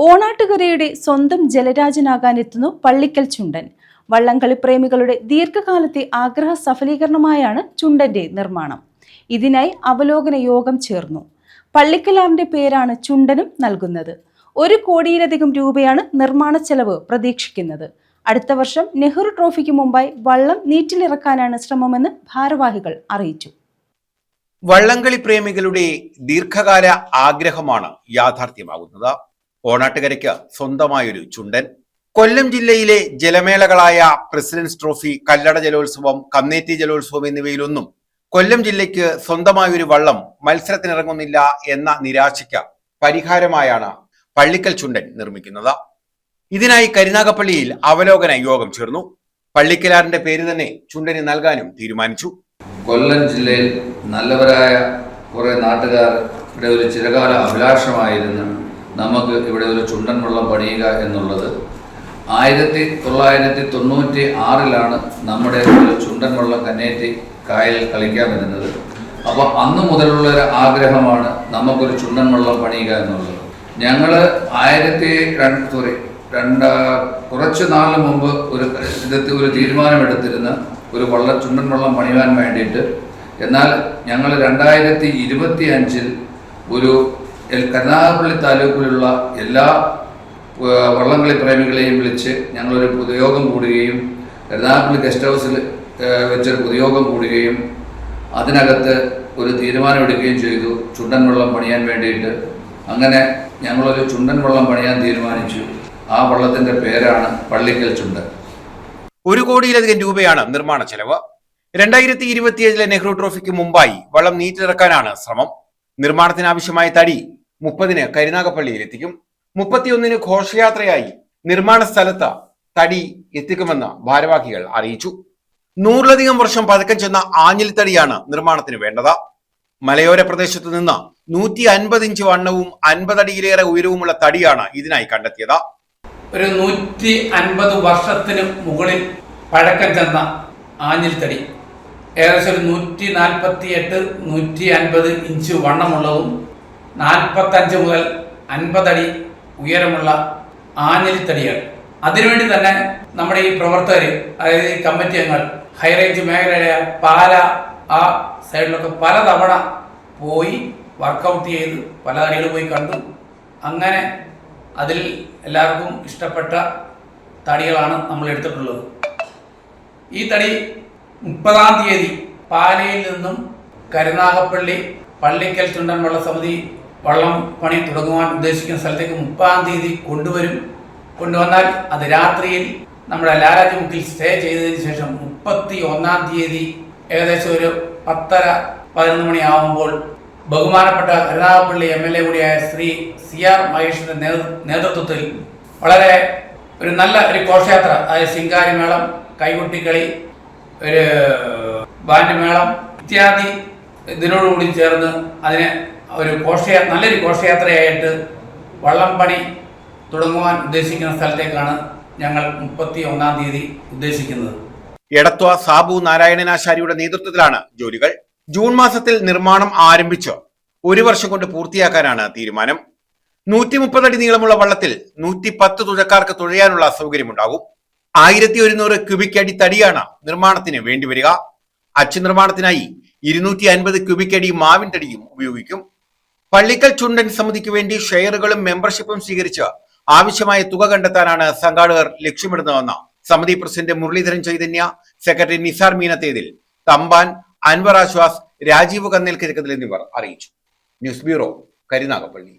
ഓണാട്ടുകരയുടെ സ്വന്തം ജലരാജനാകാനെത്തുന്നു പള്ളിക്കൽ ചുണ്ടൻ. വള്ളംകളി പ്രേമികളുടെ ദീർഘകാലത്തെ ആഗ്രഹ സഫലീകരണമായാണ് ചുണ്ടന്റെ നിർമ്മാണം. ഇതിനായി അവലോകന യോഗം ചേർന്നു. പള്ളിക്കലാറിന്റെ പേരാണ് ചുണ്ടനും നൽകുന്നത്. 1 കോടിയിലധികം രൂപയാണ് നിർമ്മാണ ചെലവ് പ്രതീക്ഷിക്കുന്നത്. അടുത്ത വർഷം നെഹ്റു ട്രോഫിക്ക് മുമ്പായി വള്ളം നീറ്റിലിറക്കാനാണ് ശ്രമമെന്ന് ഭാരവാഹികൾ അറിയിച്ചു. വള്ളംകളി പ്രേമികളുടെ ദീർഘകാല ആഗ്രഹമാണ് യാഥാർത്ഥ്യമാകുന്നത്. ഓണാട്ടുകരയ്ക്ക് സ്വന്തമായൊരു ചുണ്ടൻ. കൊല്ലം ജില്ലയിലെ ജലമേളകളായ പ്രസിഡന്റ്സ് ട്രോഫി, കല്ലട ജലോത്സവം, കന്നേറ്റി ജലോത്സവം എന്നിവയിലൊന്നും കൊല്ലം ജില്ലയ്ക്ക് സ്വന്തമായൊരു വള്ളം മത്സരത്തിനിറങ്ങുന്നില്ല എന്ന നിരാശയ്ക്ക് പരിഹാരമായാണ് പള്ളിക്കൽ ചുണ്ടൻ നിർമ്മിക്കുന്നത്. ഇതിനായി കരുനാഗപ്പള്ളിയിൽ അവലോകന യോഗം ചേർന്നു. പള്ളിക്കലാറിന്റെ പേര് തന്നെ ചുണ്ടന് നൽകാനും തീരുമാനിച്ചു. കൊല്ലം ജില്ലയിൽ നല്ലവരായ കുറെ നാട്ടുകാർ ഇവിടെ ഒരു ചിരകാല അഭിലാഷമായിരുന്നു നമുക്ക് ഇവിടെ ഒരു ചുണ്ടൻ വള്ളം പണിയുക എന്നുള്ളത്. 1996 നമ്മുടെ ഒരു ചുണ്ടൻ വള്ളം കന്നേറ്റി കായലിൽ കളിക്കാൻ വരുന്നത്. അപ്പോൾ അന്ന് മുതലുള്ള ഒരു ആഗ്രഹമാണ് നമുക്കൊരു ചുണ്ടൻ വള്ളം പണിയുക എന്നുള്ളത്. ഞങ്ങൾ കുറച്ച് നാളിന് മുമ്പ് ഒരു തീരുമാനമെടുത്തിരുന്ന ഒരു ചുണ്ടൻ വള്ളം പണിയാൻ വേണ്ടിയിട്ട്. എന്നാൽ ഞങ്ങൾ 2025 ഒരു കരുനാഗപ്പള്ളി താലൂക്കിലുള്ള എല്ലാ വള്ളംകളി പ്രേമികളെയും വിളിച്ച് ഞങ്ങളൊരു പൊതുയോഗം കൂടുകയും കരുനാഗപ്പള്ളി ഗസ്റ്റ് ഹൗസിൽ വെച്ചൊരു പൊതുയോഗം കൂടുകയും അതിനകത്ത് ഒരു തീരുമാനമെടുക്കുകയും ചെയ്തു ചുണ്ടൻ വള്ളം പണിയാൻ വേണ്ടിയിട്ട്. അങ്ങനെ ഞങ്ങളൊരു ചുണ്ടൻ വള്ളം പണിയാൻ തീരുമാനിച്ചു. ആ വള്ളത്തിൻ്റെ പേരാണ് പള്ളിക്കൽ ചുണ്ടൻ. 1 കോടിയിലധികം രൂപയാണ് നിർമ്മാണ ചെലവ്. 2027 നെഹ്റു ട്രോഫിക്ക് മുമ്പായി വള്ളം നീറ്റിലിറക്കാനാണ് ശ്രമം. നിർമ്മാണത്തിനാവശ്യമായ തടി 30 കരുനാഗപ്പള്ളിയിൽ എത്തിക്കും. 31 ഘോഷയാത്രയായി നിർമ്മാണ സ്ഥലത്ത് തടി എത്തിക്കുമെന്ന് ഭാരവാഹികൾ അറിയിച്ചു. 100ലധികം വർഷം പഴക്കം ചെന്ന ആഞ്ഞിൽ തടിയാണ് നിർമ്മാണത്തിന് വേണ്ടത്. മലയോര പ്രദേശത്ത് നിന്ന് 150 ഇഞ്ച് വണ്ണവും 50 അടിയിലേറെ ഉയരവുമുള്ള തടിയാണ് ഇതിനായി കണ്ടെത്തിയത്. ഒരു 150 വർഷത്തിന് മുകളിൽ പഴക്കം ചെന്ന ആഞ്ഞിൽ തടി ഏകദേശം ഒരു 148-150 ഇഞ്ച് വണ്ണമുള്ളതും 45 മുതൽ 50 അടി ഉയരമുള്ള ആഞ്ഞിൽ തടികൾ. അതിനുവേണ്ടി തന്നെ നമ്മുടെ ഈ പ്രവർത്തകർ, അതായത് ഈ കമ്മിറ്റി അംഗങ്ങൾ ഹൈറേഞ്ച് മേഖലയായ പാല ആ സൈഡിലൊക്കെ പലതവണ പോയി വർക്കൗട്ട് ചെയ്ത് പല തടികൾ പോയി കണ്ടു. അങ്ങനെ അതിൽ എല്ലാവർക്കും ഇഷ്ടപ്പെട്ട തടികളാണ് നമ്മൾ എടുത്തിട്ടുള്ളത്. ഈ തടി 30-ാം തീയതി പാലയിൽ നിന്നും കരുനാഗപ്പള്ളി പള്ളിക്കൽ ചുണ്ടൻ വള്ള സമിതി വള്ളം പണി തുടങ്ങുവാൻ ഉദ്ദേശിക്കുന്ന സ്ഥലത്തേക്ക് 30-ാം തീയതി കൊണ്ടുവന്നാൽ അത് രാത്രിയിൽ നമ്മുടെ ലാലാജിമുക്കിൽ സ്റ്റേ ചെയ്തതിന് ശേഷം 31-ാം തീയതി ഏകദേശം ഒരു 10:30-11 മണിയാവുമ്പോൾ ബഹുമാനപ്പെട്ട കരുനാഗപ്പള്ളി MLA കൂടിയായ ശ്രീ CR മഹേഷിന്റെ നേതൃത്വത്തിൽ വളരെ നല്ല ഒരു ഘോഷയാത്ര, അതായത് ശിങ്കാരിമേളം, കൈകൊട്ടിക്കളി, ഒരു ബാൻഡ് മേളം ഇത്യാദി ഇതിനോടുകൂടി ചേർന്ന് അതിനെ ഒരു നല്ലൊരു ഘോഷയാത്രയായിട്ട് വള്ളം പണി തുടങ്ങുവാൻ ഉദ്ദേശിക്കുന്ന സ്ഥലത്തേക്കാണ് ഞങ്ങൾ 31-ാം തീയതി ഉദ്ദേശിക്കുന്നത്. എടത്വ സാബു നാരായണനാശാരിയുടെ നേതൃത്വത്തിലാണ് ജോലികൾ. ജൂൺ മാസത്തിൽ നിർമ്മാണം ആരംഭിച്ച് 1 വർഷം കൊണ്ട് പൂർത്തിയാക്കാനാണ് തീരുമാനം. 130 അടി നീളമുള്ള വള്ളത്തിൽ 110 തുഴക്കാർക്ക് തുഴയാനുള്ള സൗകര്യമുണ്ടാകും. 1100 ക്യൂബിക് അടി തടിയാണ് നിർമ്മാണത്തിന് വേണ്ടിവരിക. അച്ചു നിർമ്മാണത്തിനായി 250 ക്യൂബിക് അടി മാവിൻ തടിയും ഉപയോഗിക്കും. പള്ളിക്കൽ ചുണ്ടൻ സമിതിക്ക് വേണ്ടി ഷെയറുകളും മെമ്പർഷിപ്പും സ്വീകരിച്ച് ആവശ്യമായ തുക കണ്ടെത്താനാണ് സംഘാടകർ ലക്ഷ്യമിടുന്നതെന്ന് സമിതി പ്രസിഡന്റ് മുരളീധരൻ ചൈതന്യ, സെക്രട്ടറി നിസാർ മീനത്തേതിൽ, തമ്പാൻ, അൻവർ ആശ്വാസ്, രാജീവ് കന്നേൽ കിഴക്കതിൽ എന്നിവർ അറിയിച്ചു. News bureau, Karunagappally.